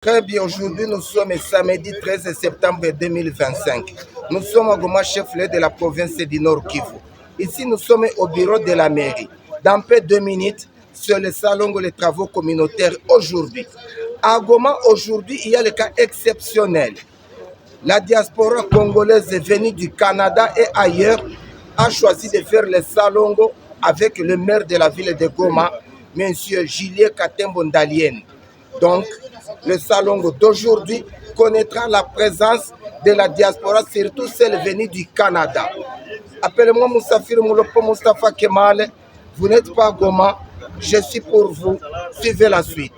Très bien, aujourd'hui nous sommes samedi 13 septembre 2025. Nous sommes à Goma, chef-lieu de la province du Nord Kivu. Ici nous sommes au bureau de la mairie. Dans peu de 2 minutes, sur le salon des travaux communautaires aujourd'hui. À Goma, aujourd'hui, il y a le cas exceptionnel. La diaspora congolaise venue du Canada et ailleurs a choisi de faire le salon avec le maire de la ville de Goma, M. Julien Katembo Ndalienne. Donc, le salon d'aujourd'hui connaîtra la présence de la diaspora, surtout celle venue du Canada. Appelez-moi Moussafir Moulopo Mustafa Kemal. Vous n'êtes pas à Goma, je suis pour vous. Suivez la suite.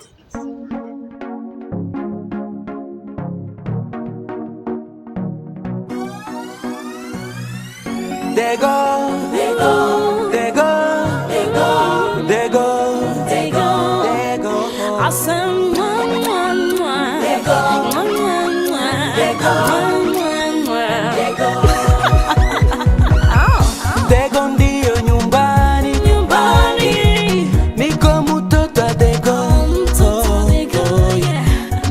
They go, they go, they go, they go, they go, they go, they go. Awesome, they go, they go, they go. They go ndio nyumbani, nyumbani. Niko mtoto wa they go,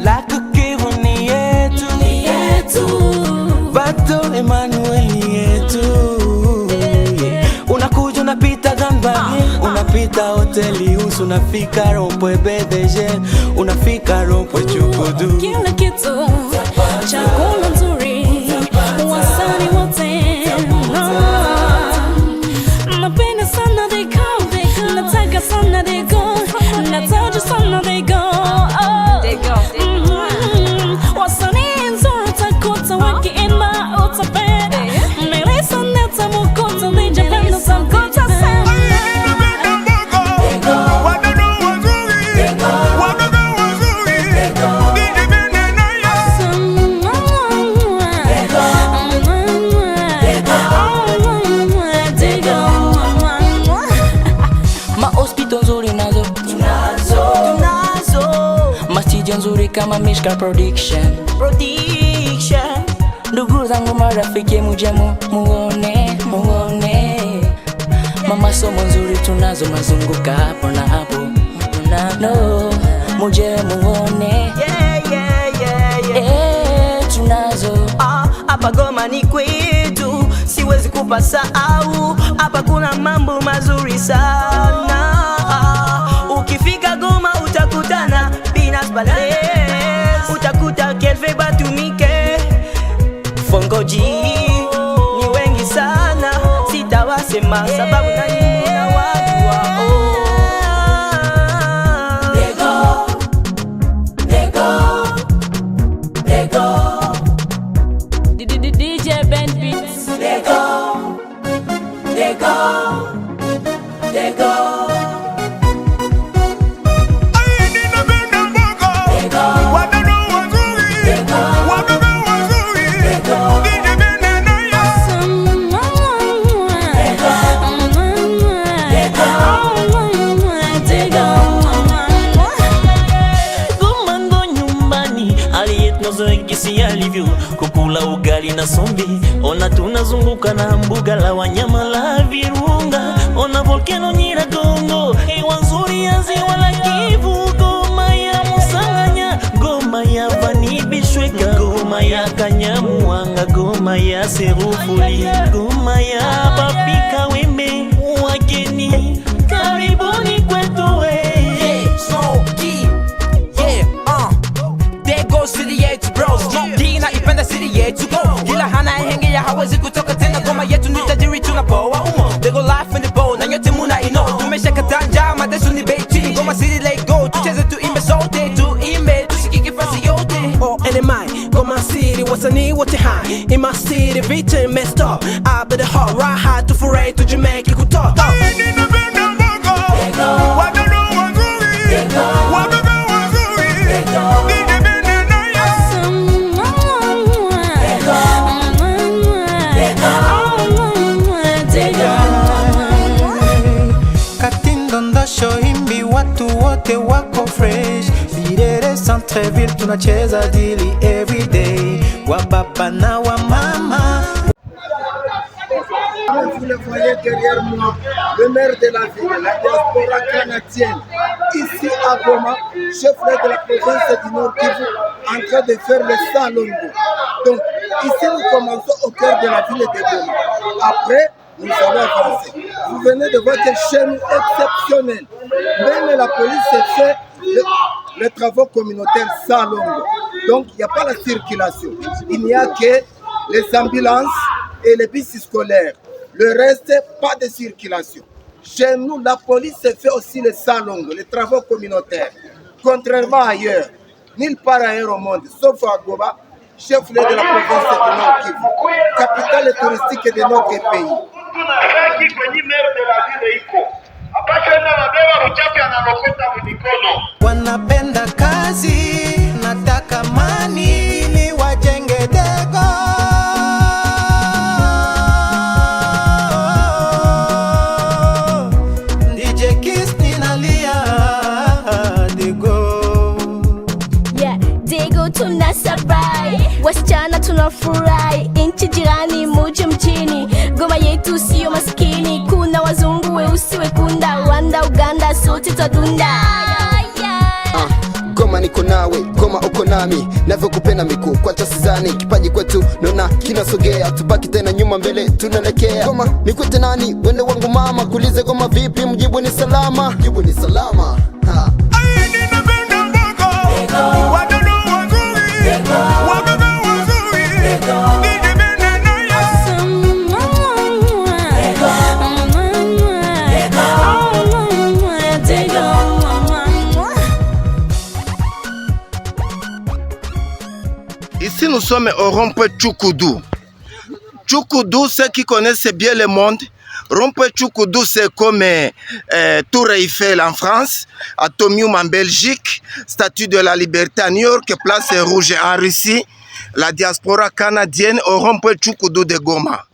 la Kivu ni yetu, ni yetu. Bato Emmanuel yetu. Unapita Gambani, unapita hoteli usu, unafika Rompwe BDG, unafika Rompwe Chukudu. Kila kitu chakula nzuri, wasani wote napenda sana they go, nataka sana they go, nataja sana they go, wasani nzuri takuta wakiimba utapenda melisa neta mukuta lijapenda sankuta. Nzuri kama Mishka Production. Ndugu zangu marafiki muje muone. Mama somo nzuri tunazo mazunguka hapo na hapo. Muje muone. Tunazo. Hapa Goma ni kwetu, siwezi kupasahau. Hapa kuna mambo mazuri sana. Ukifika Goma utakutana utakuta Kelve Batumike, Fongoji ni wengi sana, sitawasema sababu na watu wao. They go, they go, they go. DJ Ben Beats. They go, they go, they go. Alivyo kukula ugali na sombi, ona tunazunguka na mbuga la wanyama la Virunga, ona volcano Nyiragongo, hewa nzuri ya ziwa la Kivu, Goma ya Musanganya, Goma ya Vanibishweka, Goma ya Kanyamuanga, Goma ya Serufuli, Goma ya Papika Wembe, wageni karibuni kwetu City yetu bro, Dina ipenda city yetu go. Kila hana henge ya hawezi kutoka tena. Goma yetu ni tajiri tunapoa umo. They go life in the bowl, na nyote muna ino. Tumesha katanja, mateso ni beti. Goma city let go, tucheze tuimbe sote. Tuimbe, tusikike fasi yote. Oh NMI, Goma city, wasanii wote high. In my city, vita messed up. I bet the heart, right high to foray to Jamaica kutoka. They go, they go, they go. Himbi watu wote wako fresh, Birere Centreville tunacheza dili everyday, wa baba na wa mama. Comme vous le voyez derrière moi, le maire de la ville, la diaspora canadienne, ici à Goma, chef-lieu de la province du Nord Kivu, en train de faire le Salongo. Donc, ici nous commençons au cœur de la ville de Goma. Après, nous allons avancer. Vous venez de voir que chez nous exceptionnel. Même la police fait les travaux communautaires Salongo. Donc, il n'y a pas la circulation. Il n'y a que les ambulances et les bus scolaires. Le reste, pas de circulation. Chez nous, la police fait aussi les Salongo, les travaux communautaires. Contrairement ailleurs, nulle part ailleurs au monde, sauf à Goma, chef-lieu de la province du Nord Kivu, capitale touristique de notre pays. Wanapenda kazi, nataka mani ili wajenge Dego. DJ Kiss ninalia Dego. Yeah, Dego tunasabai, wasichana tunafurahi, nchi jirani muje mjini, Goma yetu sio maskini, kuna wazungu weusi wekunda, Rwanda, Uganda, sote twadunda. Goma niko nawe, Goma uko nami, navyokupenda miku kwa tasizani, kipaji kwetu nona kinasogea, tubaki tena nyuma mbele tunalekea. Goma nikwete nani, wende wangu mama, kulize Goma vipi, mjibu ni salama, mjibu ni salama. Ha. Ici, nous sommes au rond-point Tchoukoudou. Tchoukoudou, ceux qui connaissent bien le monde, rond-point Tchoukoudou, c'est comme Tour Eiffel en France, Atomium en Belgique, Statue de la Liberté à New York, Place Rouge en Russie, la diaspora canadienne au rond-point Tchoukoudou de Goma.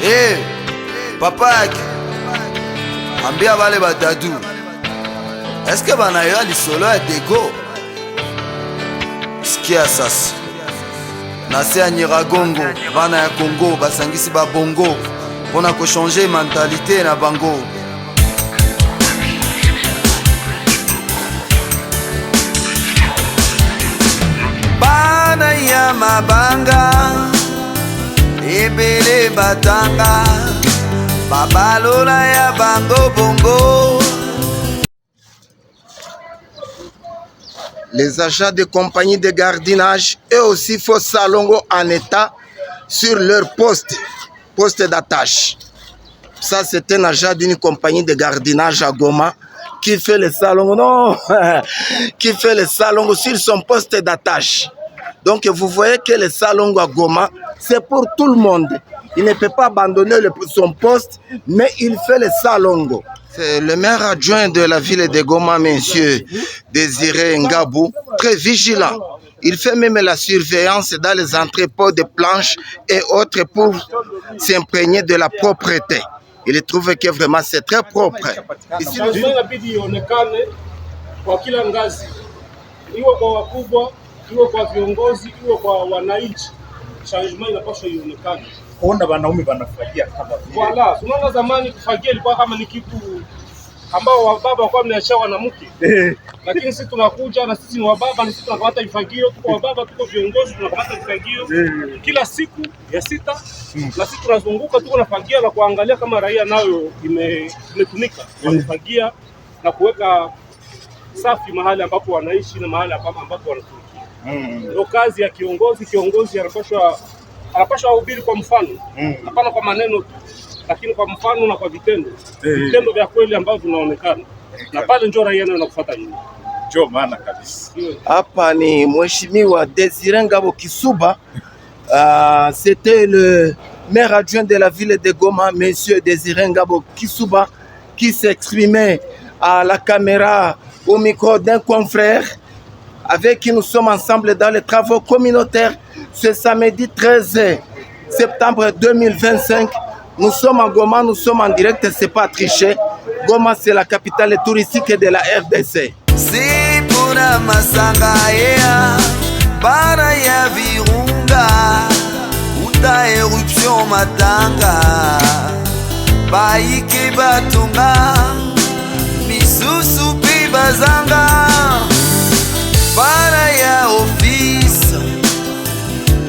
Hey, papa, ambia wale badadu, est-ce que banayoa lisolo ya Dego? Sikia sasa, nase ya Nyiragongo, bana ya Congo basangisi ba bongo pona ko changer mentalité na bango. Bana ya mabanga ebele batanga babalola ya bango bongo. Les agents de compagnie de gardiennage eux aussi font Salongo en état sur leur poste d'attache. Ça, c'est un agent d'une compagnie de gardiennage à Goma qui fait le Salongo, non, qui fait le Salongo sur son poste d'attache. Donc, vous voyez que le Salongo à Goma, c'est pour tout le monde. Il ne peut pas abandonner son poste, mais il fait le Salongo. C'est le maire adjoint de la ville de Goma, monsieur Désiré Ngabou, très vigilant. Il fait même la surveillance dans les entrepôts de planches et autres pour s'imprégner de la propreté. Il trouve que vraiment c'est très propre. Ici, kuona wanaume wanafagia kama vile. Wala, unaona zamani kufagia ilikuwa kama ni kitu ambao wababa walikuwa mnaachia wanamke. Lakini sisi tunakuja na sisi ni wababa, na sisi tunakamata vifagio, tuko wababa, tuko viongozi, tunakamata vifagio kila siku ya 6 na sisi tunazunguka tuko nafagia na kuangalia kama raia nayo imetumika. Wanafagia na kuweka safi mahali ambapo wanaishi na mahali ambapo wanatumikia. Ndio kazi ya kiongozi. Kiongozi anapaswa hubiri kwa mfano, hapana kwa maneno tu, lakini kwa mfano na kwa vitendo. Vitendo vya kweli ambavyo vinaonekana. Na pale njoo raia na kufuata nyuma. Njoo maana kabisa. Hapa ni Mheshimiwa Désiré Ngabo Kisuba. C'était le maire adjoint de la ville de Goma, monsieur Désiré Ngabo Kisuba, qui s'exprimait à la caméra au micro d'un confrère avec qui nous sommes ensemble dans les travaux communautaires. Ce samedi 13 septembre 2025, nous sommes à Goma, nous sommes en direct, c'est pas triché. Goma, c'est la capitale touristique de la RDC. Si puna masanga bana ya Virunga uta éruption matanga baike batonga misusu pe bazanga bana ya office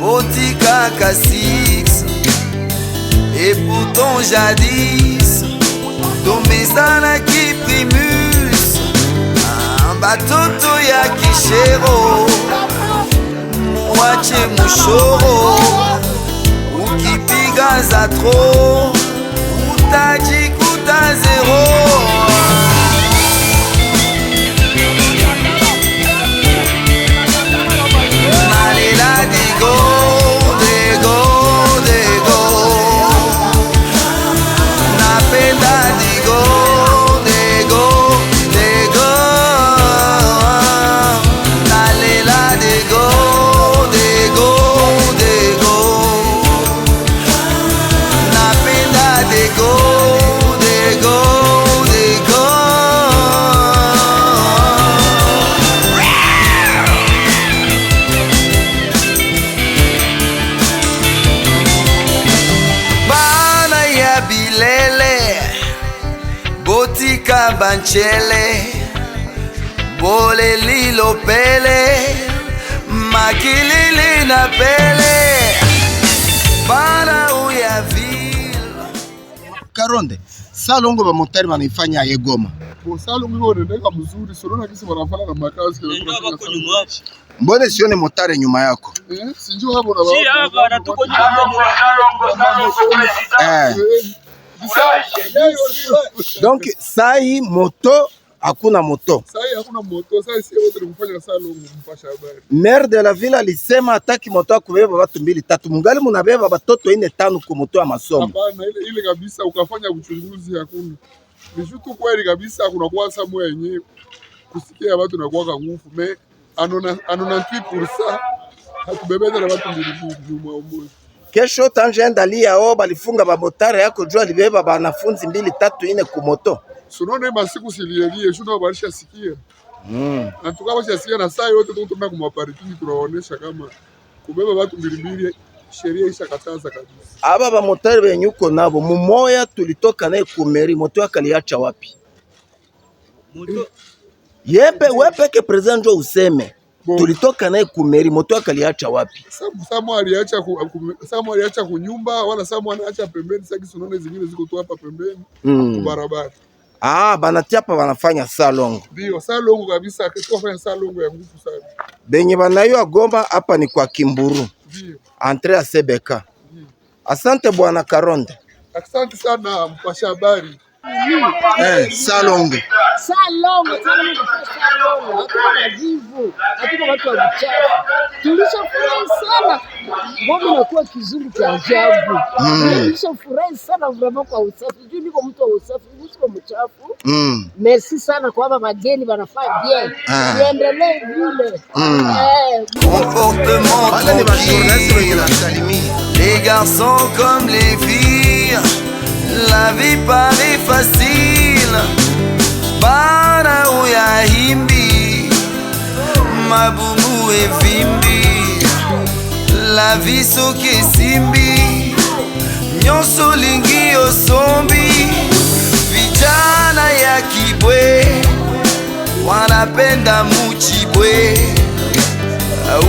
botika kasix et pourtant jadis tomezanaki primus batoto ya kishero mwache mushoro ukipiga za tro utajikuta zero. Nalela digo digo digo napenda digo digo digo nalela digo digo digo napenda digo digo digo. Bana ya bilele botika banchele bole lilo pele makilili na pele bana uya ville. Karonde salongo ba motari banifanya ye Goma. Salongo ngo ndeka mzuri sio kisi wanafanya na makazi Mbone sione motari nyuma yako? Sinjua hapo na Si hapa na tuko nyuma. Donc sai moto hakuna moto. Sai hakuna moto, sai sio wote tunafanya salongo mpasha habari. Maire de la ville alisema hataki moto akubeba watu 2-3. Mungali munabeba watoto 4-5 kwa moto ya masomo. Hapana, ile kabisa ukafanya uchunguzi hakuna. Ni jutu kweli kabisa kuna kwa samu yenyewe kusikia watu na kwa nguvu me anona kipursa hatubebeza na watu 2 nyuma umoja. Kesho tanjenda lia balifunga bamotari yako jua libeba banafunzi 2-3-4 ku moto. Sunone masiku silielie shuno barisha sikia. Na tukabasha sikia na saa yote tunatumia kwa mapariki tunaonesha kama kubeba watu 2 sheria ishakataza kabisa. Aba bamotari benyuko nabo mumoya tulitoka naye kumeri moto akaliacha wapi? Moto Yepe wepeke president jo useme. Tulitoka naye kumeri moto akaliacha wapi? Samu aliacha kunyumba wala Samu anaacha pembeni sasa sunone zingine ziko tu hapa pembeni kwa barabara. Banatia pa banafanya salongo. Ndio salongo kabisa kufanya salongo ya nguvu sana. Benye banayo Goma hapa ni kwa Kimburu. Ndio. Entre a Sebeka. Asante bwana Karonde. Asante sana mpasha habari. Salongo. Hatuna majivu, hatuna watu wa uchafu. Tulishafurahi sana. Ngoma inakuwa kizuri cha ajabu. Tulishafurahi sana vraiment kwa usafi. Juu niko mtu wa usafi, niko mchafu. Merci sana kwa baba mageni wanafanya bien. Tuendelee vile. Comportement tranquille, les garçons comme les filles, la vie paraît facile. Bana uya himbi mabumu evimbi la vie soki simbi nyonso lingi osombi vijana ya kibwe wanapenda muchibwe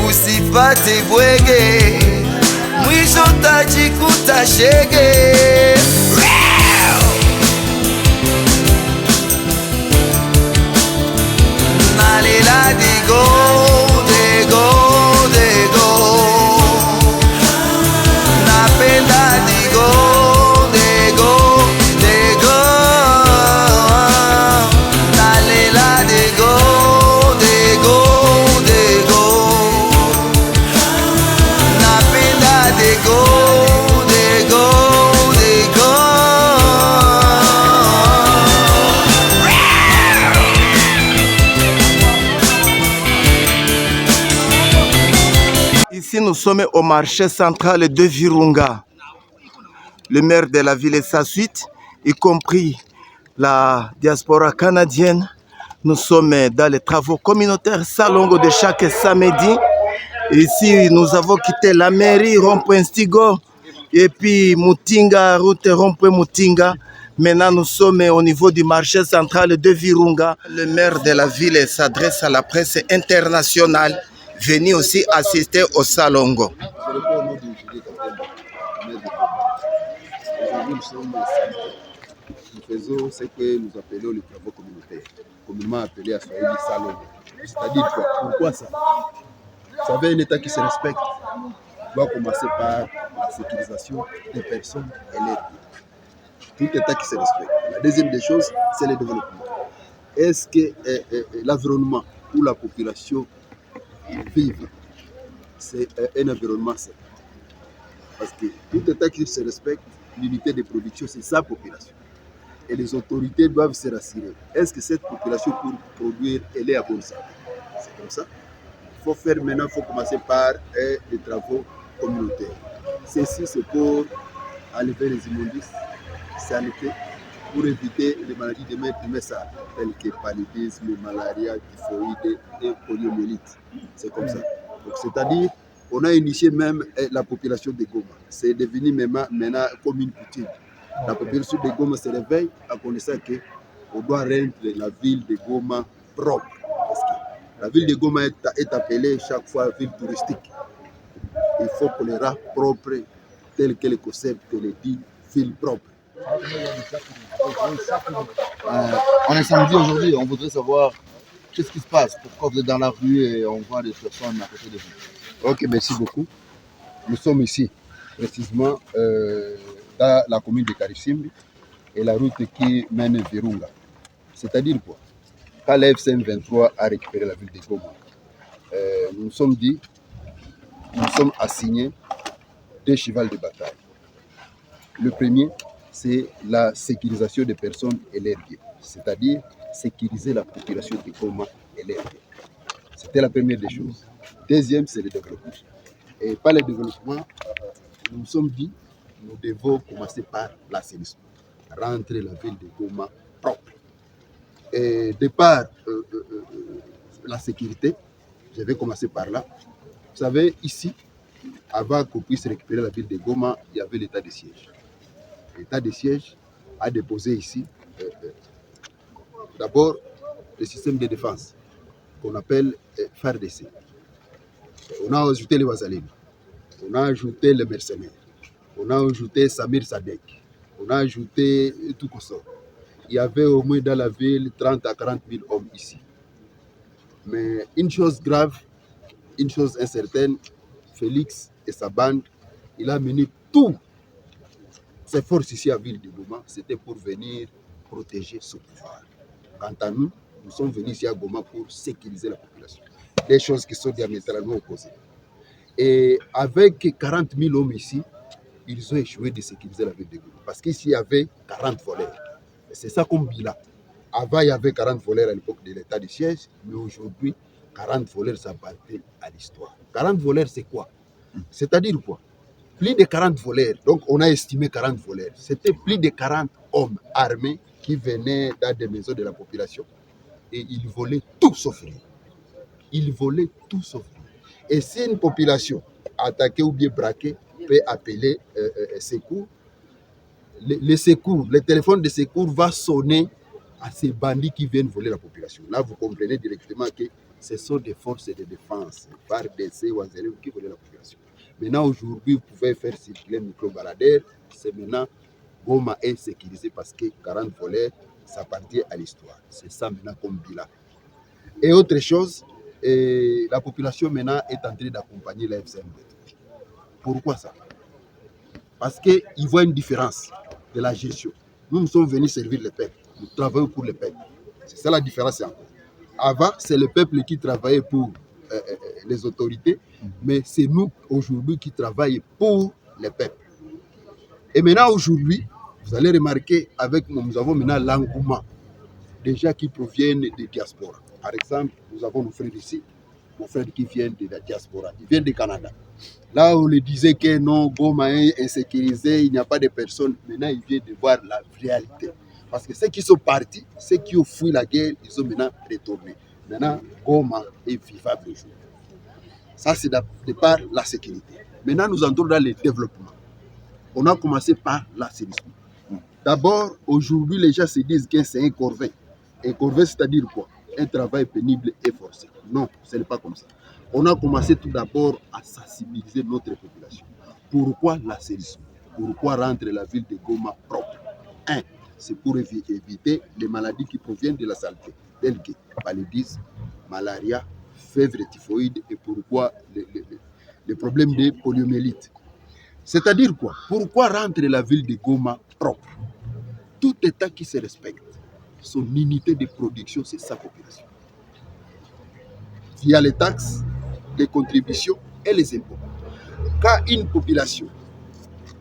usipate bwege mwisho tajikuta shege. Nalela digo digo digo napenda digo digo digo nalela digo digo digo napenda digo digo digo. Ici, nous sommes au marché central de Virunga. Le maire de la ville et sa suite, y compris la diaspora canadienne. Nous sommes dans les travaux communautaires Salongo de chaque samedi. Ici, nous avons quitté la mairie, rond-point Stigo, et puis Mutinga, route rond-point Mutinga. Maintenant, nous sommes au niveau du marché central de Virunga. Le maire de la ville s'adresse à la presse internationale, venu aussi assister au Salongo. Nous faisons ce que nous appelons les travaux communautaires, communément appelés à Swahili Salongo. C'est-à-dire quoi? Pourquoi ça? Vous savez, un État qui se respecte doit commencer par la sécurisation des personnes et leurs biens. Tout État qui se respecte. La deuxième des choses, c'est le développement. Est-ce que l'environnement où la population vit, c'est un environnement sain? Parce que tout État qui se respecte, l'unité de production, c'est sa population. Et les autorités doivent se rassurer. Est-ce que cette population, pour produire, elle est à bonne santé? C'est comme ça. Il faut faire maintenant, il faut commencer par les travaux communautaires. Ceci, c'est pour enlever les immondices, sanité, pour éviter les maladies de message, telles que paludisme, malaria, typhoïde et poliomyélite. C'est comme ça. Donc, c'est-à-dire, on a initié même la population de Goma. C'est devenu maintenant comme une coutume. La population de Goma se réveille en connaissant qu'on doit rendre la ville de Goma propre. Parce que la ville de Goma est appelée chaque fois ville touristique. Il faut qu'on les rende propres, tel que le concept le dit, ville propre. On est samedi aujourd'hui, on voudrait savoir qu'est-ce qui se passe, pourquoi vous êtes dans la rue et on voit des personnes à côté de vous. Ok, merci beaucoup. Nous sommes ici, précisément dans la commune de Karisimbi et la route qui mène à Virunga. C'est-à-dire quoi? Quand la FCM23 a récupéré la ville de Goma, nous nous sommes dit, nous sommes assignés 2 chevals de bataille. Le premier, c'est la sécurisation des personnes et leurs biens, c'est-à-dire sécuriser la population de Goma et leurs biens. C'était la première des choses. Deuxième, c'est le développement. Et par le développement, nous nous sommes dit, nous devons commencer par l'assainissement, rentrer la ville de Goma propre. Et de par la sécurité, je vais commencer par là. Vous savez, ici, avant qu'on puisse récupérer la ville de Goma, il y avait l'état de siège. L'état de siège a déposé ici, d'abord, le système de défense, qu'on appelle FARDC. On a ajouté les Wazalem, on a ajouté les mercenaires, on a ajouté Samir Sadek, on a ajouté tout ça. Il y avait au moins dans la ville 30 à 40 000 hommes ici. Mais une chose grave, une chose incertaine, Félix et sa bande, il a mené tout ses forces ici à Ville de Goma, c'était pour venir protéger ce pouvoir. Quant à nous, nous sommes venus ici à Goma pour sécuriser la population. Des choses qui sont diamétralement opposées. Et avec 40 000 hommes ici, ils ont échoué de sécuriser la ville de Goma. Parce qu'ici, il y avait 40 voleurs. C'est ça comme bilan. Avant, il y avait 40 voleurs à l'époque de l'état de siège, mais aujourd'hui, 40 voleurs s'appartiennent à l'histoire. 40 voleurs, c'est quoi? C'est-à-dire quoi? Plus de 40 voleurs, donc on a estimé 40 voleurs. C'était plus de 40 hommes armés qui venaient dans des maisons de la population et ils volaient tout sauf rien. Ils volaient tout sauf rien. Et si une population attaquée ou bien braquée peut appeler secours, le téléphone de secours va sonner à ces bandits qui viennent voler la population. Là, vous comprenez directement que ce sont des forces de défense, FARDC ou Wazalem qui volaient la population. Maintenant, aujourd'hui, vous pouvez faire circuler un micro-baladeur. C'est maintenant, Goma est sécurisé parce que 40 voleurs, ça appartient à l'histoire. C'est ça maintenant comme bilan. Et autre chose, la population maintenant est en train d'accompagner la FCM. Pourquoi ça? Parce qu'ils voient une différence de la gestion. Nous sommes venus servir le peuple. Nous travaillons pour le peuple. C'est ça la différence encore. Avant, c'est le peuple qui travaillait pour les autorités, mais c'est nous aujourd'hui qui travaillons pour le peuple. Et maintenant aujourd'hui, vous allez remarquer, nous avons maintenant l'engouement des gens qui proviennent des diasporas. Par exemple, nous avons nos frères ici, nos frères qui viennent de la diaspora, ils viennent du Canada. Là, on les disait que non, Goma est insécurisé, il n'y a pas de personnes. Maintenant, ils viennent de voir la réalité. Parce que ceux qui sont partis, ceux qui ont fui la guerre, ils sont maintenant retournés. Maintenant, Goma est vivable aujourd'hui. Ça, c'est de par la sécurité. Maintenant, nous entrons dans le développement. On a commencé par l'assainissement. D'abord, aujourd'hui, les gens se disent que c'est un corvée. Un corvée, c'est-à-dire quoi? Un travail pénible et forcé. Non, ce n'est pas comme ça. On a commencé tout d'abord à sensibiliser notre population. Pourquoi l'assainissement? Pourquoi rendre la ville de Goma propre? Un, c'est pour éviter les maladies qui proviennent de la saleté, telles que paludisme, malaria, fièvre typhoïde et pourquoi les problèmes de poliomyélite. C'est-à-dire quoi? Pourquoi rendre la ville de Goma propre? Tout État qui se respecte, son unité de production, c'est sa population. Via les taxes, les contributions et les impôts. Quand une population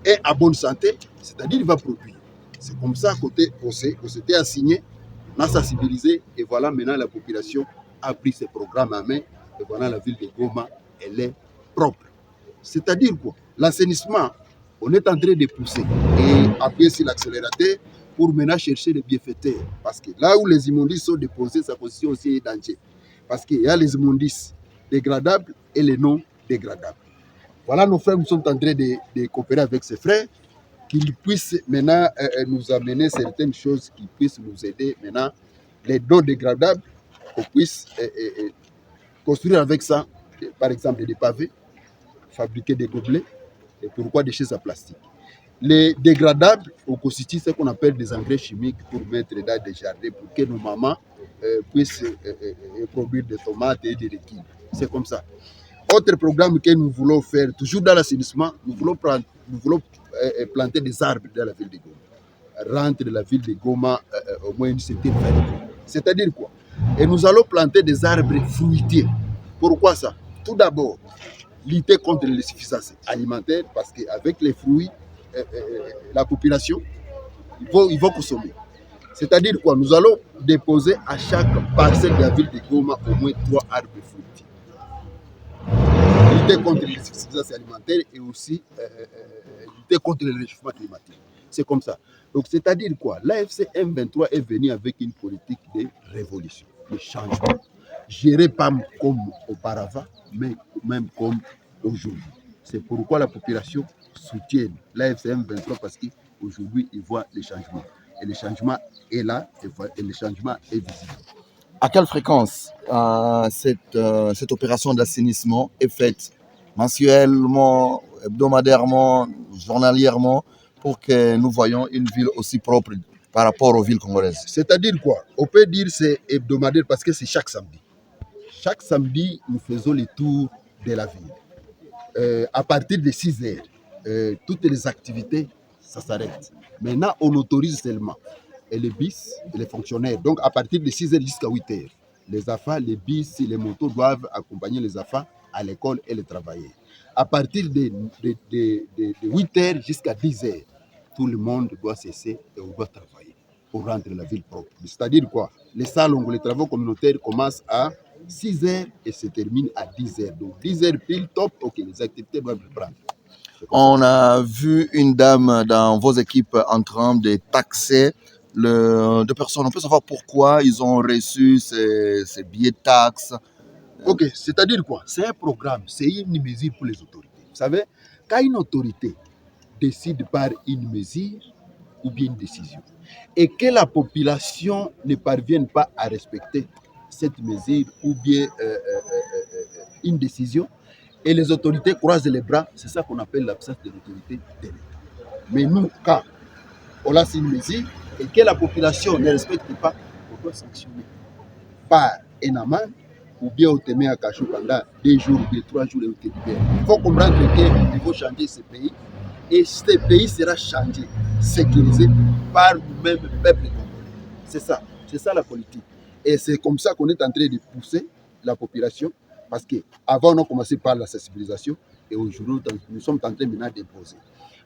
est en bonne santé, c'est-à-dire qu'il va produire. C'est comme ça qu'on s'était assigné, on a sensibilisé et voilà maintenant la population a pris ses programmes en main et voilà la ville de Goma, elle est propre. C'est-à-dire quoi? L'assainissement, on est en train de pousser et appuyer sur l'accélérateur pour maintenant chercher les bienfaiteurs. Parce que là où les immondices sont déposés, ça constitue aussi un danger. Parce qu'il y a les immondices dégradables et les non dégradables. Voilà, nos frères, nous sommes en train de coopérer avec ces frères, qu'ils puissent maintenant nous amener certaines choses qui puissent nous aider maintenant. Les non dégradables, qu'on puisse construire avec ça, par exemple, des pavés, fabriquer des gobelets, et pourquoi des chaises à plastique. Les dégradables, on constitue ce qu'on appelle des engrais chimiques pour mettre dans des jardins, pour que nos mamans puissent produire des tomates et des légumes. C'est comme ça. Autre programme que nous voulons faire, toujours dans l'assainissement, nous voulons planter des arbres dans la ville de Goma. Rendre la ville de Goma au moins une certaine variété. C'est-à-dire quoi? Et nous allons planter des arbres fruitiers. Pourquoi ça? Tout d'abord, lutter contre l'insuffisance alimentaire, parce qu'avec les fruits, la population, ils vont consommer. C'est-à-dire quoi? Nous allons déposer à chaque parcelle de la ville de Goma au moins 3 arbres fruitiers. Lutter contre l'insuffisance alimentaire et aussi lutter contre le réchauffement climatique. C'est comme ça. Donc, c'est-à-dire quoi? L'AFC M23 est venu avec une politique de révolution, de changement. Géré pas comme auparavant, mais même comme aujourd'hui. C'est pourquoi la population soutient l'AFC M23 parce qu'aujourd'hui, ils voient les changements. Et le changement est là et le changement est visible. À quelle fréquence cette opération d'assainissement est faite? Mensuellement, hebdomadairement, journalièrement, pour que nous voyions une ville aussi propre par rapport aux villes congolaises? C'est-à-dire quoi? On peut dire que c'est hebdomadaire parce que c'est chaque samedi. Chaque samedi, nous faisons le tour de la ville. À partir de 6 heures, toutes les activités, ça s'arrête. Maintenant, on autorise seulement les bis et les fonctionnaires. Donc, à partir de 6 heures jusqu'à 8 heures, les AFA, les bis et les motos doivent accompagner les AFA à l'école et les travailleurs. À partir de 8 heures jusqu'à 10 heures, tout le monde doit cesser et on doit travailler pour rendre la ville propre. C'est-à-dire quoi? Les salons, les travaux communautaires commencent à 6 heures et se terminent à 10 heures. Donc 10 heures pile top, ok, les activités doivent reprendre. On a vu une dame dans vos équipes en train de taxer de personnes. On peut savoir pourquoi ils ont reçu ces billets de taxes. Ok, c'est-à-dire quoi? C'est un programme, c'est une mesure pour les autorités. Vous savez, quand une autorité décide par une mesure ou bien une décision, et que la population ne parvienne pas à respecter cette mesure ou bien une décision, et les autorités croisent les bras, c'est ça qu'on appelle l'absence de l'autorité de l'État. Mais nous, quand on lance une mesure et que la population ne respecte pas, on doit sanctionner par un amende ou bien on te met à cachot pendant 2 jours ou 3 jours et on te libère. Il faut comprendre qu'il faut changer ce pays et ce pays sera changé, sécurisé par nous-mêmes, peuple congolais. C'est ça la politique. Et c'est comme ça qu'on est en train de pousser la population. Parce qu'avant, on a commencé par la sensibilisation et aujourd'hui, nous sommes en train maintenant d'imposer.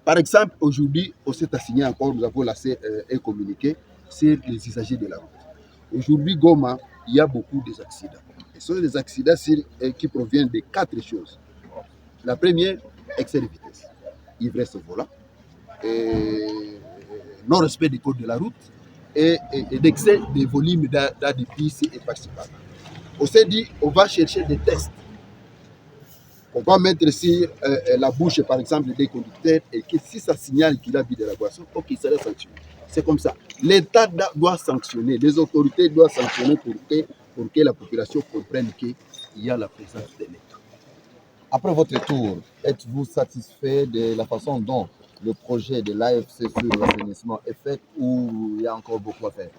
Par exemple, aujourd'hui, on s'est assigné encore, nous avons lancé un communiqué sur les usagers de la route. Aujourd'hui, Goma, il y a beaucoup d'accidents. Et ce sont des accidents qui proviennent de 4 choses. La première, excès de vitesse, ivresse au volant, non-respect des codes de la route et d'excès de volume dans des pistes et participables. On s'est dit, on va chercher des tests On va mettre sur la bouche, par exemple, des conducteurs et que si ça signale qu'il a bu de la boisson, ok, ça va sanctionner. C'est comme ça. L'État doit sanctionner, les autorités doivent sanctionner pour que la population comprenne qu'il y a la présence de l'État. Après votre tour, êtes-vous satisfait de la façon dont le projet de l'AFC sur l'assainissement est fait ou il y a encore beaucoup à faire?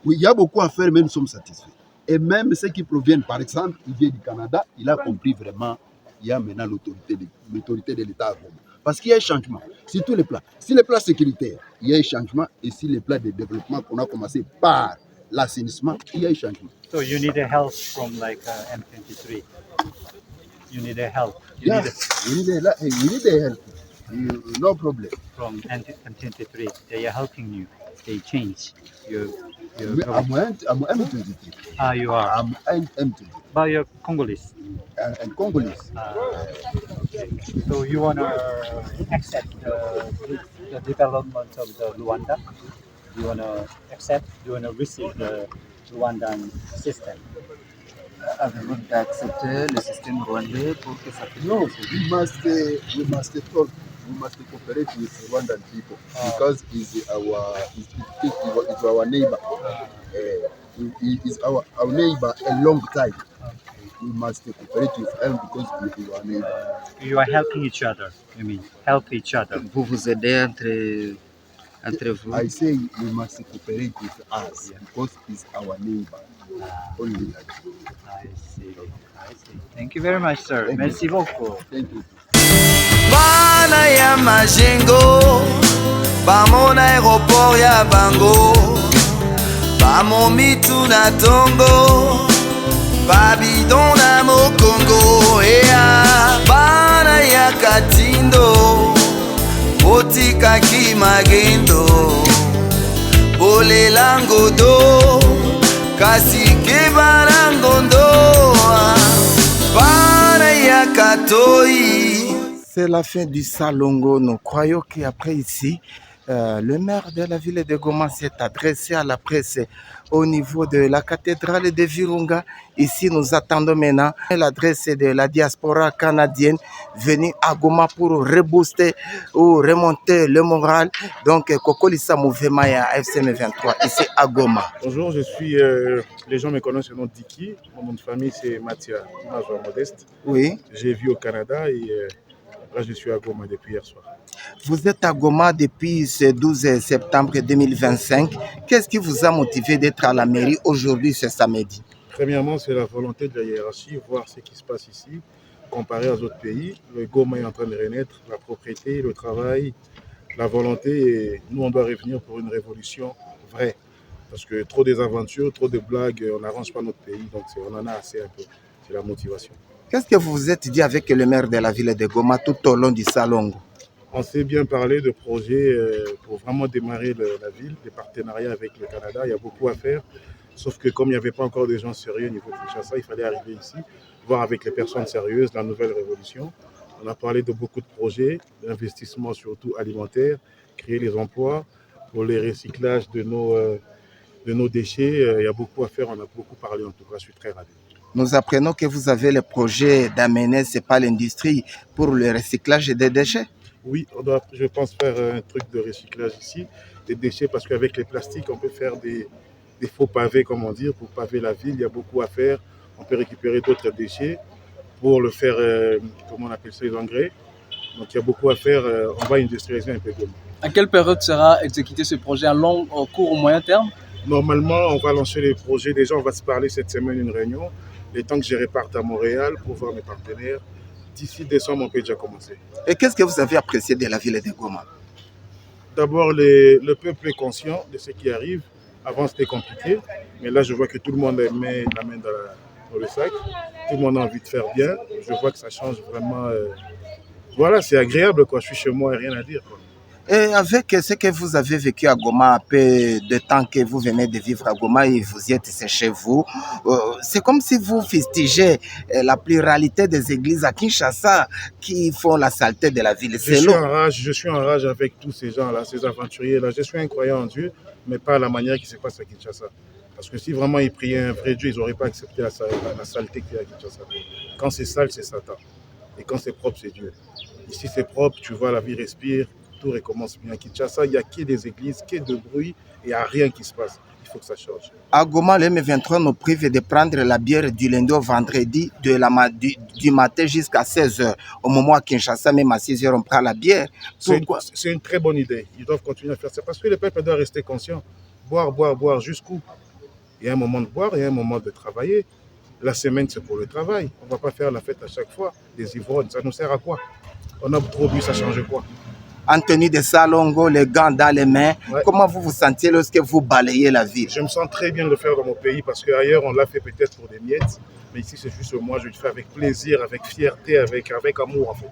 Oui, il y a beaucoup à faire, mais nous sommes satisfaits. Et même ceux qui proviennent, par exemple, il vient du Canada, il a compris vraiment qu'il y a maintenant l'autorité de l'État à Goma. Parce qu'il y a un changement sur tous les plans. Sur les plans sécuritaires, il y a un changement. Et sur les plans de développement qu'on a commencé par l'assainissement, il y a un changement. So you need a help from like M23. You need a help. We need a help. No problem. From M23, they are helping you. They change your I'm M23. Ah, you are. I'm M23. But you're Congolese. And Congolese. Okay. So you want to accept the development of the Rwanda? You want to accept? You want to receive the Rwandan system? Avez-vous d'accepter le système rwandais pour que ça puisse No, we must talk. We must cooperate with Rwandan people because it's our neighbor. He is our neighbor a long time. We must cooperate with him because he is our neighbor. You are helping each other. You mean help each other? Vous vous aidez entre vous. I say we must cooperate with us because he's our neighbor. Only like that. I see. Thank you very much, sir. Merci beaucoup. Thank you. Bana ya majengo bamona aéroport ya bango bamomitu na tongo babidon na mokongo ea bana ya katindo botikaki magendo bolela ngodo kasi ke bana ngondo bana ya katoi. C'est la fin du Salongo. Nous croyons qu'après ici, le maire de la ville de Goma s'est adressé à la presse au niveau de la cathédrale de Virunga. Ici, nous attendons maintenant l'adresse de la diaspora canadienne venue à Goma pour rebooster ou remonter le moral. Donc, Kokolisa Mouvemaya, FCM23, ici à Goma. Bonjour, je suis, les gens me connaissent sur le nom de Diki. Mon nom de famille, c'est Mathia, major modeste. Oui. J'ai vécu au Canada et là, je suis à Goma depuis hier soir. Vous êtes à Goma depuis ce 12 septembre 2025. Qu'est-ce qui vous a motivé d'être à la mairie aujourd'hui, ce samedi? Premièrement, c'est la volonté de la hiérarchie, voir ce qui se passe ici, comparé aux autres pays. Le Goma est en train de renaître, la propriété, le travail, la volonté. Et nous, on doit revenir pour une révolution vraie. Parce que trop des aventures, trop de blagues, on n'arrange pas notre pays. Donc, on en a assez un peu. C'est la motivation. Qu'est-ce que vous vous êtes dit avec le maire de la ville de Goma tout au long du Salongo? On s'est bien parlé de projets pour vraiment démarrer la ville, des partenariats avec le Canada. Il y a beaucoup à faire. Sauf que comme il n'y avait pas encore de gens sérieux au niveau de Kinshasa, il fallait arriver ici, voir avec les personnes sérieuses la nouvelle révolution. On a parlé de beaucoup de projets, d'investissements surtout alimentaires, créer les emplois pour les recyclages de nos déchets. Il y a beaucoup à faire, on a beaucoup parlé en tout cas, je suis très ravi. Nous apprenons que vous avez le projet d'amener, c'est pas l'industrie, pour le recyclage des déchets. Oui, je pense faire un truc de recyclage ici, des déchets, parce qu'avec les plastiques, on peut faire des faux pavés, comme on dit, pour paver la ville. Il y a beaucoup à faire. On peut récupérer d'autres déchets pour le faire, comment on appelle ça, les engrais. Donc il y a beaucoup à faire. On va industrialiser un peu Goma. À quelle période sera exécuté ce projet? À long, au court ou moyen terme? Normalement, on va lancer les projets. Déjà, on va se parler cette semaine, une réunion. Le temps que je reparte à Montréal pour voir mes partenaires. D'ici décembre, on peut déjà commencer. Et qu'est-ce que vous avez apprécié de la ville de Goma? D'abord, le peuple est conscient de ce qui arrive. Avant, c'était compliqué. Mais là, je vois que tout le monde met la main dans le sac. Tout le monde a envie de faire bien. Je vois que ça change vraiment. Voilà, c'est agréable, quoi. Je suis chez moi et rien à dire, quoi. Et avec ce que vous avez vécu à Goma, un peu de temps que vous venez de vivre à Goma et vous y êtes chez vous, c'est comme si vous fustigez la pluralité des églises à Kinshasa qui font la saleté de la ville. Je suis en rage avec tous ces gens-là, ces aventuriers-là. Je suis un croyant en Dieu, mais pas à la manière qui se passe à Kinshasa. Parce que si vraiment ils priaient un vrai Dieu, ils n'auraient pas accepté la saleté qu'il y a à Kinshasa. Quand c'est sale, c'est Satan. Et quand c'est propre, c'est Dieu. Ici, c'est propre, tu vois, la vie respire, tout recommence bien. À Kinshasa, il n'y a que des églises, que de bruit, et il n'y a rien qui se passe. Il faut que ça change. À Goma, le M23 nous prive de prendre la bière du lundi au vendredi du matin jusqu'à 16h. Au moment à Kinshasa, même à 6h, on prend la bière. Pourquoi? C'est une très bonne idée. Ils doivent continuer à faire ça parce que le peuple doit rester conscient. Boire, boire, boire jusqu'où? Il y a un moment de boire, il y a un moment de travailler. La semaine, c'est pour le travail. On ne va pas faire la fête à chaque fois. Des ivrognes, ça nous sert à quoi? On a trop bu, ça change quoi? En tenue de salongo, les gants dans les mains, comment vous vous sentez lorsque vous balayez la ville? Je me sens très bien de le faire dans mon pays parce qu'ailleurs, on l'a fait peut-être pour des miettes. Mais ici, c'est juste moi, je le fais avec plaisir, avec fierté, avec amour en fait.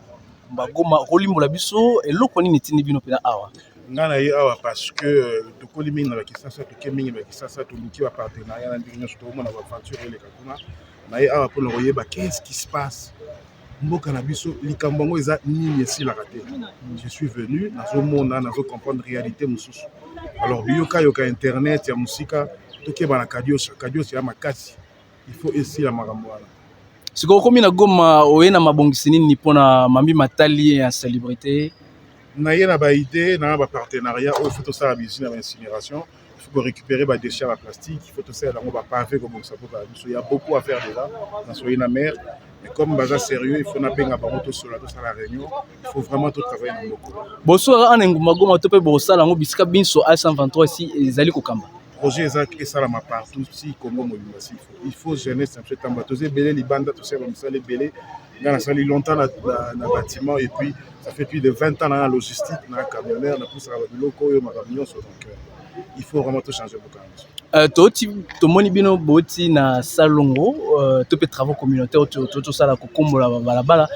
Bagoma, Rolimbola Biso, et l'Okoni n'est bino pena awa. Ngana ye awa parce que tokoli mingi na bakisasa tokemingi bakisasa toluki ba partenariat na ndenge nyonso tomona ba facture eleka kuna na ye awa mpona koyeba qu'est-ce qui se passe mboka na biso likambo yango eza nini esilaka te. Je suis venu nazomona nazocomprendre réalité mosusu alors biyoka internet ya mosika tokeba na kadiosa ya makasi il faut esila makambo wana. Sikoyo komi na Goma oye na mabongisi nini mpona mambi matali ya célébrité? Na ye na ba idée na ba partenariat il faut tout ça abusiner na incinération, il faut récupérer ba déchets à plastique, il faut tout ça dans ba pavé comme ça pour il y a beaucoup à faire déjà dans soyez na mer mais comme baza sérieux il faut na benga ba moto sur la réunion, il faut vraiment tout travailler na moko. Bonsoir ana nguma Goma to pe bosala ngo bisika binso A123 si ezali kokamba. Projet Ezak et Salama partout si Congo Mobimba il faut jeunesse c'est un bateau belé libanda tout ça comme ça les belé dans la salle longtemps dans bâtiment et puis ça fait plus de 20 ans dans la logistique dans la camionneur dans tout ça locaux et ma camion donc il faut vraiment tout changer beaucoup. Toti tomoni bino boti na salongo to pe travaux communautaires to sala ko kombola balabala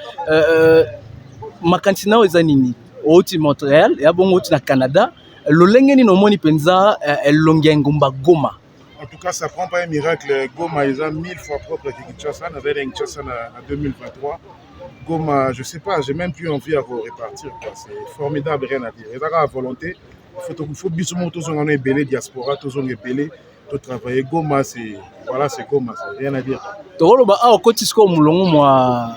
makantina eza nini oti Montréal ya bongo oti na Canada. Lolengeni no moni penza elongengumba Goma. En tout cas, ça prend pas un miracle. Goma, ils ont 1000 fois propre que Kinshasa. On avait Kinshasa en 2023. Goma, je sais pas, j'ai même plus envie à repartir. C'est formidable, rien à dire. Et à volonté, il faut bisoumo tous on est belé diaspora, tous on est belé, tout travailler. Goma, c'est voilà, c'est Goma, c'est rien à dire. Tolo ba a kotisko mulongo moi.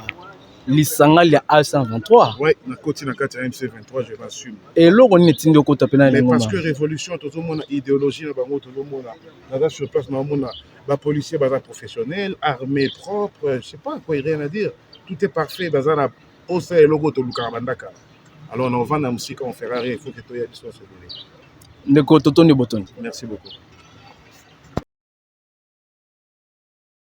Lisanga ya A123. Oui, na koti na kati ya MC23, je l'assume. Et là, on est in kota pena mais parce que révolution, tout le monde idéologie, na bango tout le monde là sur place, na monde ba policier, ba professionnel, armée propre, je sais pas quoi, rien à dire. Tout est parfait, baza na osa et logo to lukabandaka. Alors on va na musique, on fera rien, il faut que toi y a l'histoire se déroule. Ndeko Totoni Botoni. Merci beaucoup.